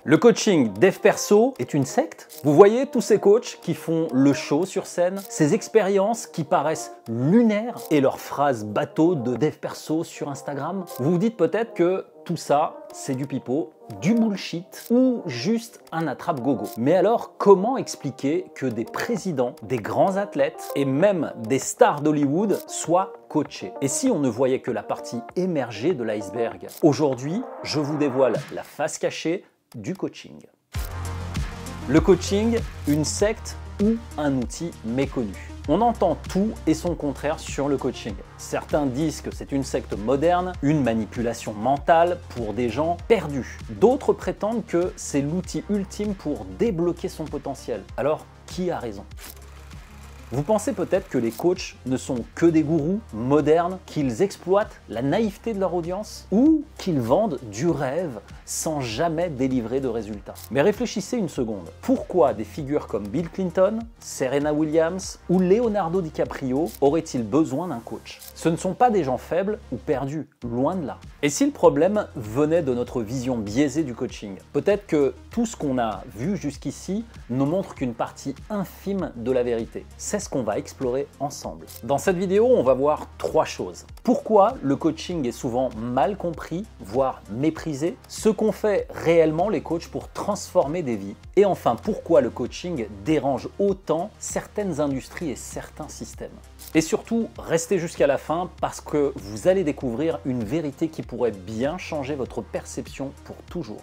Le coaching dev perso est une secte? Vous voyez tous ces coachs qui font le show sur scène, ces expériences qui paraissent lunaires et leurs phrases bateau de dev perso sur Instagram? Vous vous dites peut-être que tout ça, c'est du pipeau, du bullshit ou juste un attrape-gogo. Mais alors, comment expliquer que des présidents, des grands athlètes et même des stars d'Hollywood soient coachés? Et si on ne voyait que la partie émergée de l'iceberg? Aujourd'hui, je vous dévoile la face cachée du coaching. Le coaching, une secte ou un outil méconnu? On entend tout et son contraire sur le coaching. Certains disent que c'est une secte moderne, une manipulation mentale pour des gens perdus. D'autres prétendent que c'est l'outil ultime pour débloquer son potentiel. Alors, qui a raison? Vous pensez peut-être que les coachs ne sont que des gourous modernes, qu'ils exploitent la naïveté de leur audience ou qu'ils vendent du rêve sans jamais délivrer de résultats. Mais réfléchissez une seconde. Pourquoi des figures comme Bill Clinton, Serena Williams ou Leonardo DiCaprio auraient-ils besoin d'un coach? Ce ne sont pas des gens faibles ou perdus, loin de là. Et si le problème venait de notre vision biaisée du coaching? Peut-être que tout ce qu'on a vu jusqu'ici ne montre qu'une partie infime de la vérité. C'est ce qu'on va explorer ensemble. Dans cette vidéo, on va voir trois choses. Pourquoi le coaching est souvent mal compris, voire méprisé, ce qu'ont fait réellement les coachs pour transformer des vies, et enfin pourquoi le coaching dérange autant certaines industries et certains systèmes. Et surtout, restez jusqu'à la fin parce que vous allez découvrir une vérité qui pourrait bien changer votre perception pour toujours.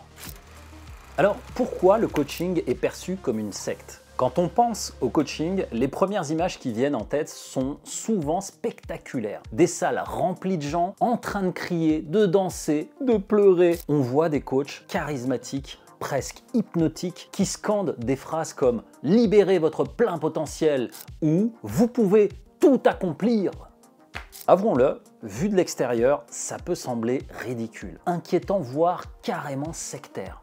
Alors, pourquoi le coaching est perçu comme une secte? Quand on pense au coaching, les premières images qui viennent en tête sont souvent spectaculaires. Des salles remplies de gens en train de crier, de danser, de pleurer. On voit des coachs charismatiques, presque hypnotiques, qui scandent des phrases comme « Libérez votre plein potentiel » ou « Vous pouvez tout accomplir ». Avouons-le, vu de l'extérieur, ça peut sembler ridicule, inquiétant, voire carrément sectaire.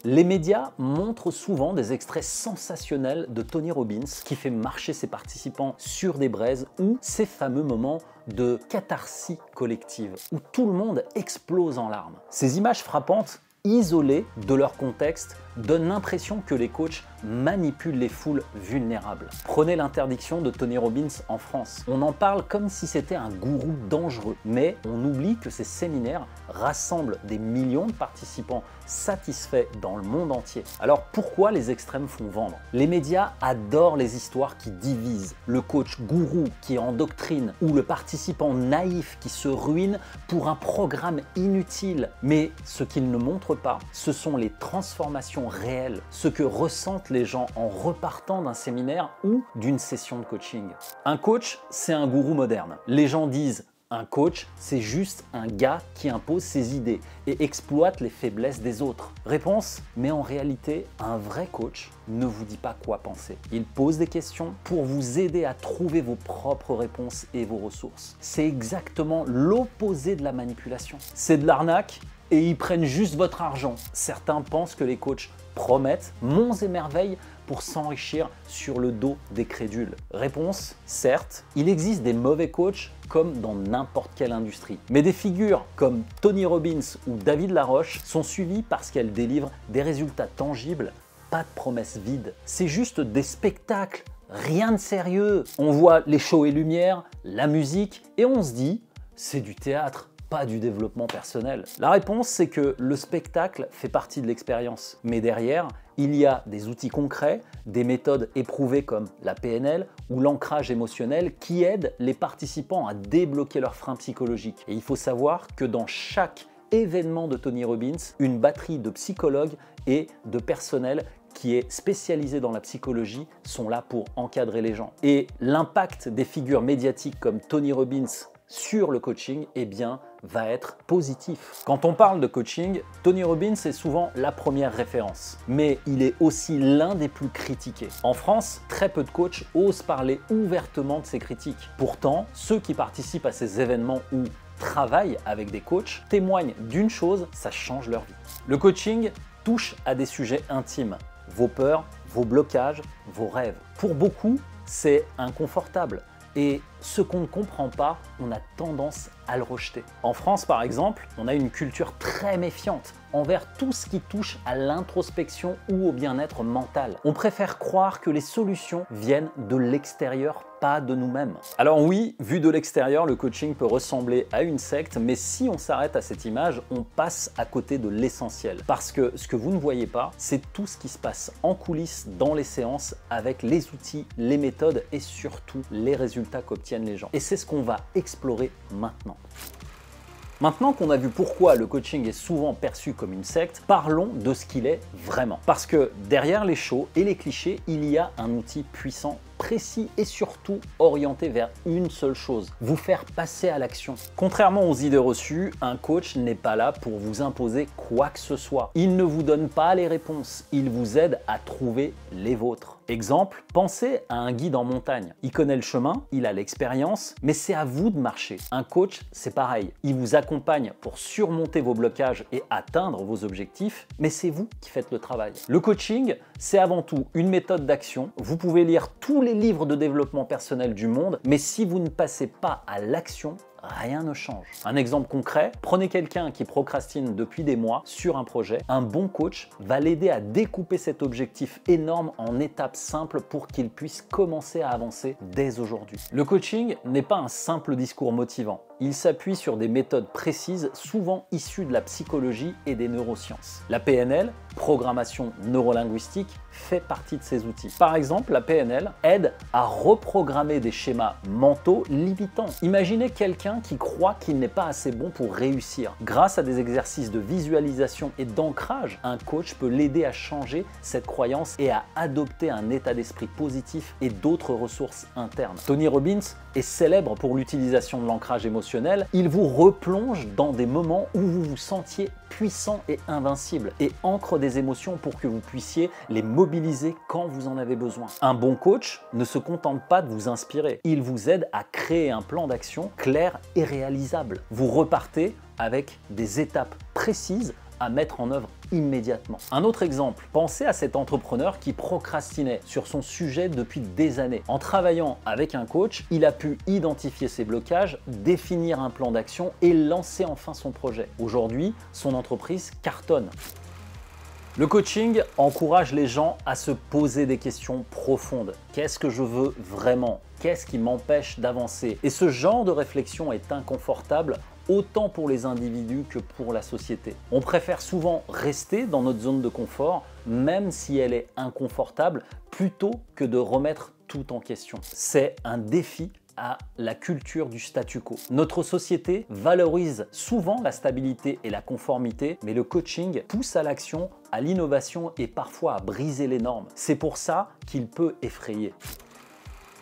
Les médias montrent souvent des extraits sensationnels de Tony Robbins qui fait marcher ses participants sur des braises ou ces fameux moments de catharsis collective où tout le monde explose en larmes. Ces images frappantes, isolées de leur contexte, donnent l'impression que les coachs manipulent les foules vulnérables. Prenez l'interdiction de Tony Robbins en France. On en parle comme si c'était un gourou dangereux, mais on oublie que ces séminaires rassemblent des millions de participants satisfaits dans le monde entier. Alors pourquoi les extrêmes font vendre? Les médias adorent les histoires qui divisent, le coach gourou qui endoctrine ou le participant naïf qui se ruine pour un programme inutile. Mais ce qu'ils ne montrent pas, ce sont les transformations réelles, ce que ressentent les gens en repartant d'un séminaire ou d'une session de coaching. Un coach, c'est un gourou moderne. Les gens disent un coach, c'est juste un gars qui impose ses idées et exploite les faiblesses des autres. Réponse, mais en réalité, un vrai coach ne vous dit pas quoi penser. Il pose des questions pour vous aider à trouver vos propres réponses et vos ressources. C'est exactement l'opposé de la manipulation. C'est de l'arnaque et ils prennent juste votre argent. Certains pensent que les coachs promettent monts et merveilles pour s'enrichir sur le dos des crédules. Réponse, certes, il existe des mauvais coachs comme dans n'importe quelle industrie. Mais des figures comme Tony Robbins ou David Laroche sont suivies parce qu'elles délivrent des résultats tangibles, pas de promesses vides. C'est juste des spectacles, rien de sérieux. On voit les shows et lumières, la musique et on se dit, c'est du théâtre, pas du développement personnel. La réponse, c'est que le spectacle fait partie de l'expérience. Mais derrière, il y a des outils concrets, des méthodes éprouvées comme la PNL ou l'ancrage émotionnel qui aident les participants à débloquer leurs freins psychologiques. Et il faut savoir que dans chaque événement de Tony Robbins, une batterie de psychologues et de personnel qui est spécialisé dans la psychologie sont là pour encadrer les gens. Et l'impact des figures médiatiques comme Tony Robbins sur le coaching, eh bien, va être positif. Quand on parle de coaching, Tony Robbins est souvent la première référence, mais il est aussi l'un des plus critiqués. En France, très peu de coachs osent parler ouvertement de ces critiques. Pourtant, ceux qui participent à ces événements ou travaillent avec des coachs témoignent d'une chose, ça change leur vie. Le coaching touche à des sujets intimes, vos peurs, vos blocages, vos rêves. Pour beaucoup, c'est inconfortable. Et ce qu'on ne comprend pas, on a tendance à le rejeter. En France, par exemple, on a une culture très méfiante envers tout ce qui touche à l'introspection ou au bien-être mental. On préfère croire que les solutions viennent de l'extérieur, pas de nous-mêmes. Alors oui, vu de l'extérieur, le coaching peut ressembler à une secte, mais si on s'arrête à cette image, on passe à côté de l'essentiel. Parce que ce que vous ne voyez pas, c'est tout ce qui se passe en coulisses dans les séances avec les outils, les méthodes et surtout les résultats qu'obtiennent les gens. Et c'est ce qu'on va explorer maintenant. Maintenant qu'on a vu pourquoi le coaching est souvent perçu comme une secte, parlons de ce qu'il est vraiment. Parce que derrière les shows et les clichés, il y a un outil puissant, précis et surtout orienté vers une seule chose, vous faire passer à l'action. Contrairement aux idées reçues, un coach n'est pas là pour vous imposer quoi que ce soit. Il ne vous donne pas les réponses, il vous aide à trouver les vôtres. Exemple, pensez à un guide en montagne. Il connaît le chemin, il a l'expérience, mais c'est à vous de marcher. Un coach, c'est pareil. Il vous accompagne pour surmonter vos blocages et atteindre vos objectifs, mais c'est vous qui faites le travail. Le coaching, c'est avant tout une méthode d'action. Vous pouvez lire tous les livres de développement personnel du monde, mais si vous ne passez pas à l'action, rien ne change. Un exemple concret, prenez quelqu'un qui procrastine depuis des mois sur un projet. Un bon coach va l'aider à découper cet objectif énorme en étapes simples pour qu'il puisse commencer à avancer dès aujourd'hui. Le coaching n'est pas un simple discours motivant. Il s'appuie sur des méthodes précises, souvent issues de la psychologie et des neurosciences. La PNL, programmation neurolinguistique, fait partie de ces outils. Par exemple, la PNL aide à reprogrammer des schémas mentaux limitants. Imaginez quelqu'un qui croit qu'il n'est pas assez bon pour réussir. Grâce à des exercices de visualisation et d'ancrage, un coach peut l'aider à changer cette croyance et à adopter un état d'esprit positif et d'autres ressources internes. Tony Robbins est célèbre pour l'utilisation de l'ancrage émotionnel. Il vous replonge dans des moments où vous vous sentiez puissant et invincible et ancre des émotions pour que vous puissiez les mobiliser quand vous en avez besoin. Un bon coach ne se contente pas de vous inspirer, il vous aide à créer un plan d'action clair et réalisable. Vous repartez avec des étapes précises à mettre en œuvre immédiatement. Un autre exemple, pensez à cet entrepreneur qui procrastinait sur son sujet depuis des années. En travaillant avec un coach, il a pu identifier ses blocages, définir un plan d'action et lancer enfin son projet. Aujourd'hui, son entreprise cartonne. Le coaching encourage les gens à se poser des questions profondes. Qu'est-ce que je veux vraiment? Qu'est-ce qui m'empêche d'avancer? Et ce genre de réflexion est inconfortable autant pour les individus que pour la société. On préfère souvent rester dans notre zone de confort, même si elle est inconfortable, plutôt que de remettre tout en question. C'est un défi à la culture du statu quo. Notre société valorise souvent la stabilité et la conformité, mais le coaching pousse à l'action, à l'innovation et parfois à briser les normes. C'est pour ça qu'il peut effrayer.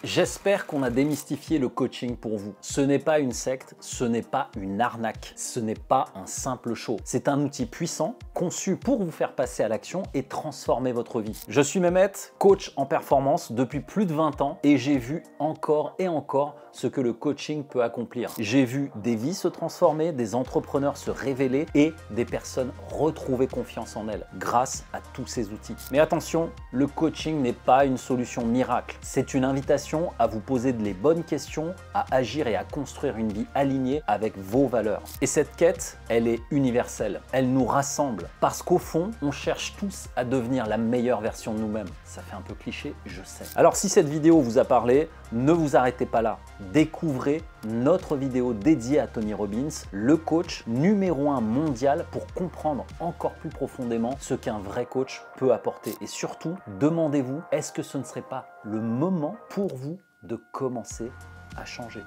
J'espère qu'on a démystifié le coaching pour vous. Ce n'est pas une secte, ce n'est pas une arnaque, ce n'est pas un simple show. C'est un outil puissant, conçu pour vous faire passer à l'action et transformer votre vie. Je suis Mehmet, coach en performance depuis plus de 20 ans et j'ai vu encore et encore ce que le coaching peut accomplir. J'ai vu des vies se transformer, des entrepreneurs se révéler et des personnes retrouver confiance en elles grâce à tous ces outils. Mais attention, le coaching n'est pas une solution miracle. C'est une invitation à vous poser les bonnes questions, à agir et à construire une vie alignée avec vos valeurs. Et cette quête, elle est universelle. Elle nous rassemble parce qu'au fond, on cherche tous à devenir la meilleure version de nous-mêmes. Ça fait un peu cliché, je sais. Alors si cette vidéo vous a parlé, ne vous arrêtez pas là. Découvrez notre vidéo dédiée à Tony Robbins, le coach numéro 1 mondial pour comprendre encore plus profondément ce qu'un vrai coach peut apporter. Et surtout, demandez-vous, est-ce que ce ne serait pas le moment pour vous de commencer à changer?